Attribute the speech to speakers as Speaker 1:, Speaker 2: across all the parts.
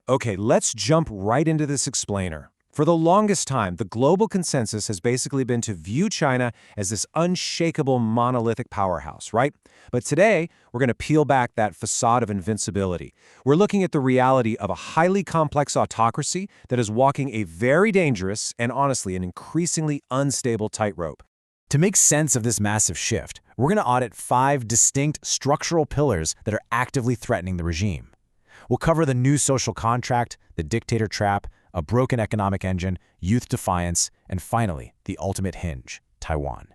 Speaker 1: Okay, let's jump right into this explainer. For the longest time, the global consensus has basically been to view China as this unshakable monolithic powerhouse, right? But today, we're going to peel back that facade of invincibility. We're looking at the reality of a highly complex autocracy that is walking a very dangerous and honestly an increasingly unstable tightrope.
Speaker 2: To make sense of this massive shift, we're going to audit 5 distinct structural pillars that are actively threatening the regime. We'll cover the new social contract, the dictator trap, a broken economic engine, youth defiance, and finally, the ultimate hinge, Taiwan.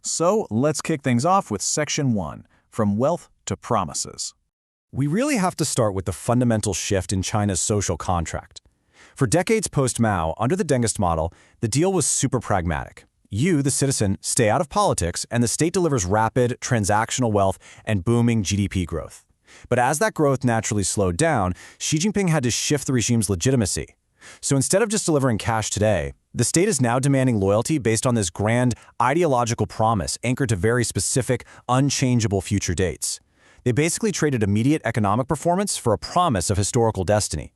Speaker 3: So let's kick things off with Section 1, From Wealth to Promises.
Speaker 2: We really have to start with the fundamental shift in China's social contract. For decades post-Mao, under the Dengist model, the deal was super pragmatic. You, the citizen, stay out of politics, and the state delivers rapid, transactional wealth and booming GDP growth. But as that growth naturally slowed down, Xi Jinping had to shift the regime's legitimacy. So instead of just delivering cash today, the state is now demanding loyalty based on this grand ideological promise anchored to very specific, unchangeable future dates. They basically traded immediate economic performance for a promise of historical destiny.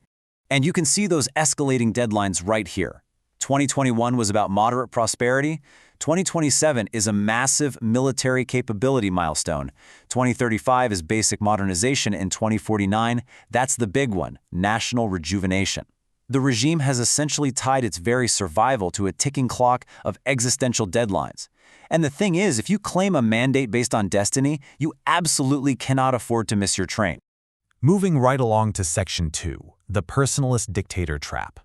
Speaker 4: And you can see those escalating deadlines right here. 2021 was about moderate prosperity. 2027 is a massive military capability milestone. 2035 is basic modernization, and 2049, that's the big one, national rejuvenation. The regime has essentially tied its very survival to a ticking clock of existential deadlines. And the thing is, if you claim a mandate based on destiny, you absolutely cannot afford to miss your train.
Speaker 2: Moving right along to Section 2, the personalist dictator trap.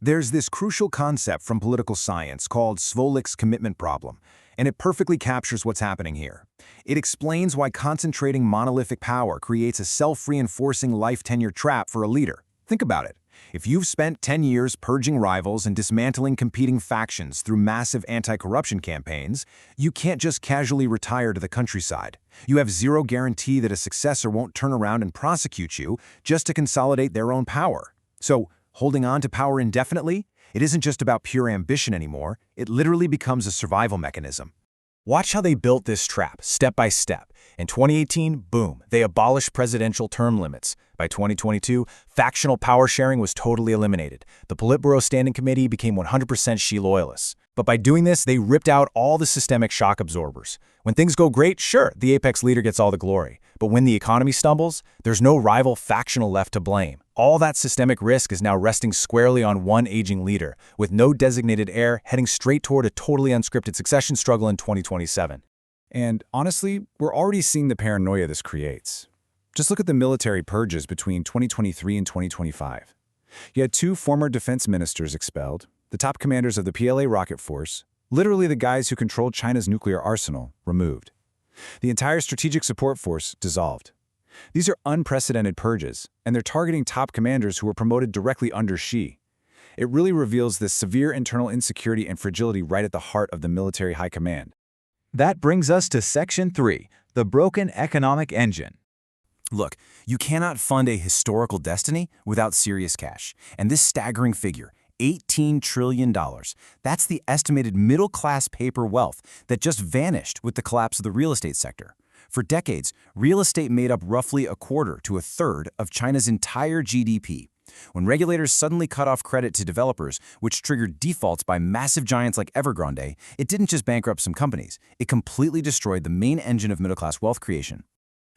Speaker 1: There's this crucial concept from political science called Svolik's commitment problem, and it perfectly captures what's happening here. It explains why concentrating monolithic power creates a self-reinforcing life tenure trap for a leader. Think about it. If you've spent 10 years purging rivals and dismantling competing factions through massive anti-corruption campaigns, you can't just casually retire to the countryside. You have zero guarantee that a successor won't turn around and prosecute you just to consolidate their own power. So, holding on to power indefinitely, it isn't just about pure ambition anymore, it literally becomes a survival mechanism.
Speaker 2: Watch how they built this trap, step by step. In 2018, boom, they abolished presidential term limits. By 2022, factional power sharing was totally eliminated. The Politburo Standing Committee became 100% Xi loyalists. But by doing this, they ripped out all the systemic shock absorbers. When things go great, sure, the apex leader gets all the glory. But when the economy stumbles, there's no rival factional left to blame. All that systemic risk is now resting squarely on one aging leader, with no designated heir heading straight toward a totally unscripted succession struggle in 2027. And honestly, we're already seeing the paranoia this creates. Just look at the military purges between 2023 and 2025. You had 2 former defense ministers expelled, the top commanders of the PLA rocket force, literally the guys who controlled China's nuclear arsenal, removed. The entire strategic support force dissolved. These are unprecedented purges, and they're targeting top commanders who were promoted directly under Xi. It really reveals this severe internal insecurity and fragility right at the heart of the military high command.
Speaker 5: That brings us to Section 3, the broken economic engine.
Speaker 1: Look, you cannot fund a historical destiny without serious cash. And this staggering figure, $18 trillion, that's the estimated middle-class paper wealth that just vanished with the collapse of the real estate sector. For decades, real estate made up roughly a quarter to a third of China's entire GDP. When regulators suddenly cut off credit to developers, which triggered defaults by massive giants like Evergrande, it didn't just bankrupt some companies, it completely destroyed the main engine of middle-class wealth creation.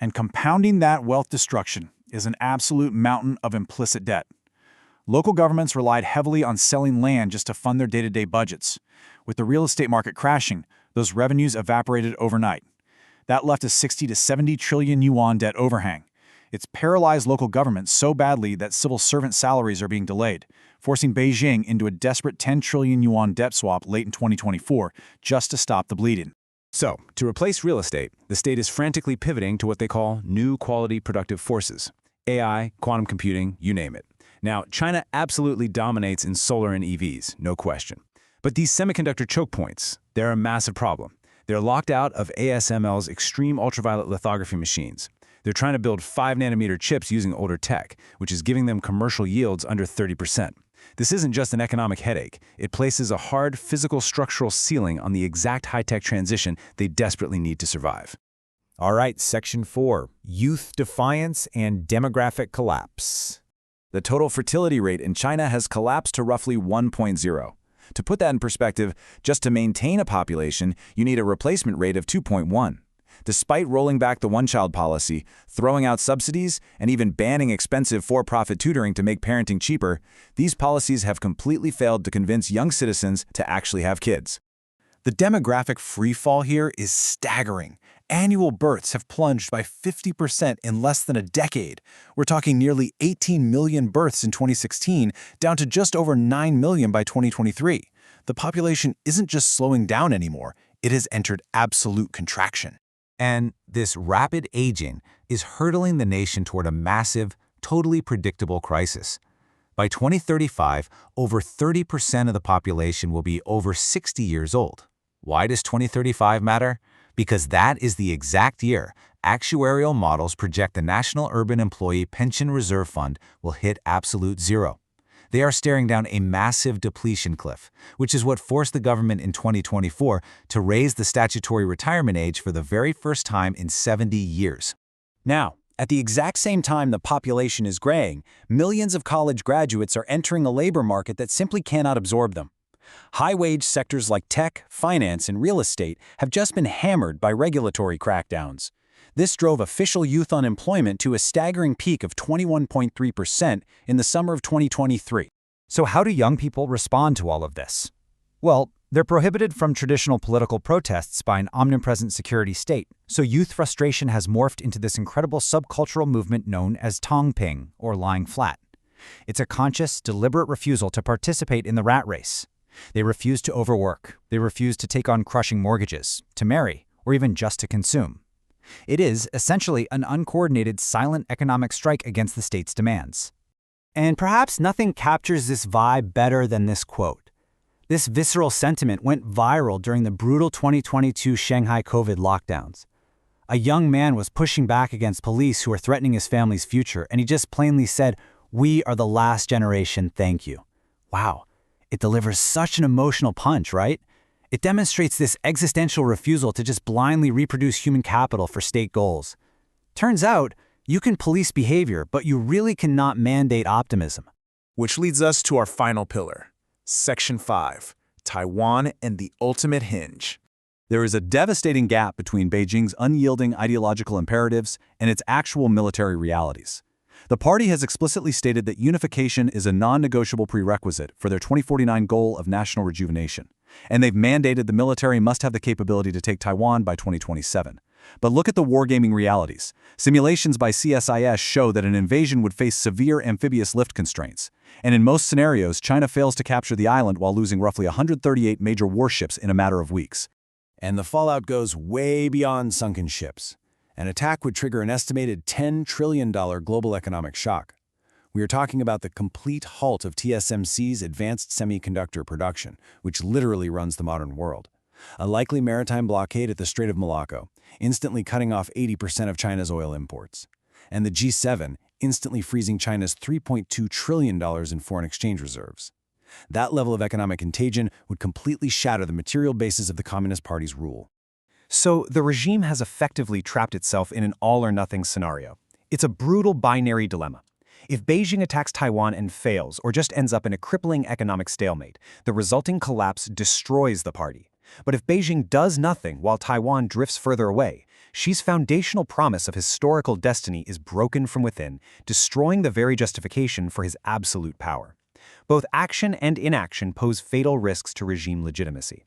Speaker 3: And compounding that wealth destruction is an absolute mountain of implicit debt. Local governments relied heavily on selling land just to fund their day-to-day budgets. With the real estate market crashing, those revenues evaporated overnight. That left a 60 to 70 trillion yuan debt overhang. It's paralyzed local governments so badly that civil servant salaries are being delayed, forcing Beijing into a desperate 10 trillion yuan debt swap late in 2024 just to stop the bleeding.
Speaker 1: So, to replace real estate, the state is frantically pivoting to what they call new quality productive forces. AI, quantum computing, you name it. Now, China absolutely dominates in solar and EVs, no question. But these semiconductor choke points, they're a massive problem. They're locked out of ASML's extreme ultraviolet lithography machines. They're trying to build 5-nanometer chips using older tech, which is giving them commercial yields under 30%. This isn't just an economic headache. It places a hard physical structural ceiling on the exact high-tech transition they desperately need to survive.
Speaker 5: All right, Section 4, youth defiance and demographic collapse.
Speaker 2: The total fertility rate in China has collapsed to roughly 1.0. To put that in perspective, just to maintain a population, you need a replacement rate of 2.1. Despite rolling back the one-child policy, throwing out subsidies, and even banning expensive for-profit tutoring to make parenting cheaper, these policies have completely failed to convince young citizens to actually have kids.
Speaker 3: The demographic freefall here is staggering. Annual births have plunged by 50% in less than a decade. We're talking nearly 18 million births in 2016, down to just over 9 million by 2023. The population isn't just slowing down anymore, it has entered absolute contraction.
Speaker 1: And this rapid aging is hurtling the nation toward a massive, totally predictable crisis. By 2035, over 30% of the population will be over 60 years old. Why does 2035 matter? Because that is the exact year actuarial models project the National Urban Employee Pension Reserve Fund will hit absolute zero. They are staring down a massive depletion cliff, which is what forced the government in 2024 to raise the statutory retirement age for the very first time in 70 years.
Speaker 4: Now, at the exact same time the population is graying, millions of college graduates are entering a labor market that simply cannot absorb them. High-wage sectors like tech, finance, and real estate have just been hammered by regulatory crackdowns. This drove official youth unemployment to a staggering peak of 21.3% in the summer of 2023.
Speaker 2: So how do young people respond to all of this? Well, they're prohibited from traditional political protests by an omnipresent security state, so youth frustration has morphed into this incredible subcultural movement known as tongping, or lying flat. It's a conscious, deliberate refusal to participate in the rat race. They refuse to overwork, they refuse to take on crushing mortgages, to marry, or even just to consume. It is, essentially, an uncoordinated, silent economic strike against the state's demands.
Speaker 4: And perhaps nothing captures this vibe better than this quote. This visceral sentiment went viral during the brutal 2022 Shanghai COVID lockdowns. A young man was pushing back against police who were threatening his family's future, and he just plainly said, "We are the last generation, thank you." Wow, it delivers such an emotional punch, right? It demonstrates this existential refusal to just blindly reproduce human capital for state goals. Turns out, you can police behavior, but you really cannot mandate optimism.
Speaker 3: Which leads us to our final pillar, Section 5, Taiwan and the ultimate hinge.
Speaker 2: There is a devastating gap between Beijing's unyielding ideological imperatives and its actual military realities. The party has explicitly stated that unification is a non-negotiable prerequisite for their 2049 goal of national rejuvenation, and they've mandated the military must have the capability to take Taiwan by 2027. But look at the wargaming realities. Simulations by CSIS show that an invasion would face severe amphibious lift constraints, and in most scenarios, China fails to capture the island while losing roughly 138 major warships in a matter of weeks.
Speaker 1: And the fallout goes way beyond sunken ships. An attack would trigger an estimated $10 trillion global economic shock. We are talking about the complete halt of TSMC's advanced semiconductor production, which literally runs the modern world. A likely maritime blockade at the Strait of Malacca, instantly cutting off 80% of China's oil imports. And the G7, instantly freezing China's $3.2 trillion in foreign exchange reserves. That level of economic contagion would completely shatter the material basis of the Communist Party's rule.
Speaker 3: So the regime has effectively trapped itself in an all-or-nothing scenario. It's a brutal binary dilemma. If Beijing attacks Taiwan and fails, or just ends up in a crippling economic stalemate, the resulting collapse destroys the party. But if Beijing does nothing while Taiwan drifts further away, Xi's foundational promise of historical destiny is broken from within, destroying the very justification for his absolute power. Both action and inaction pose fatal risks to regime legitimacy.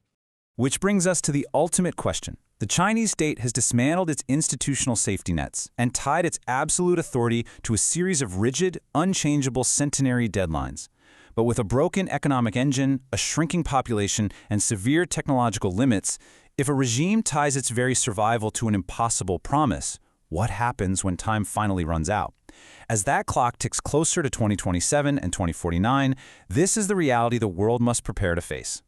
Speaker 2: Which brings us to the ultimate question. The Chinese state has dismantled its institutional safety nets and tied its absolute authority to a series of rigid, unchangeable centenary deadlines. But with a broken economic engine, a shrinking population, and severe technological limits, if a regime ties its very survival to an impossible promise, what happens when time finally runs out? As that clock ticks closer to 2027 and 2049, this is the reality the world must prepare to face.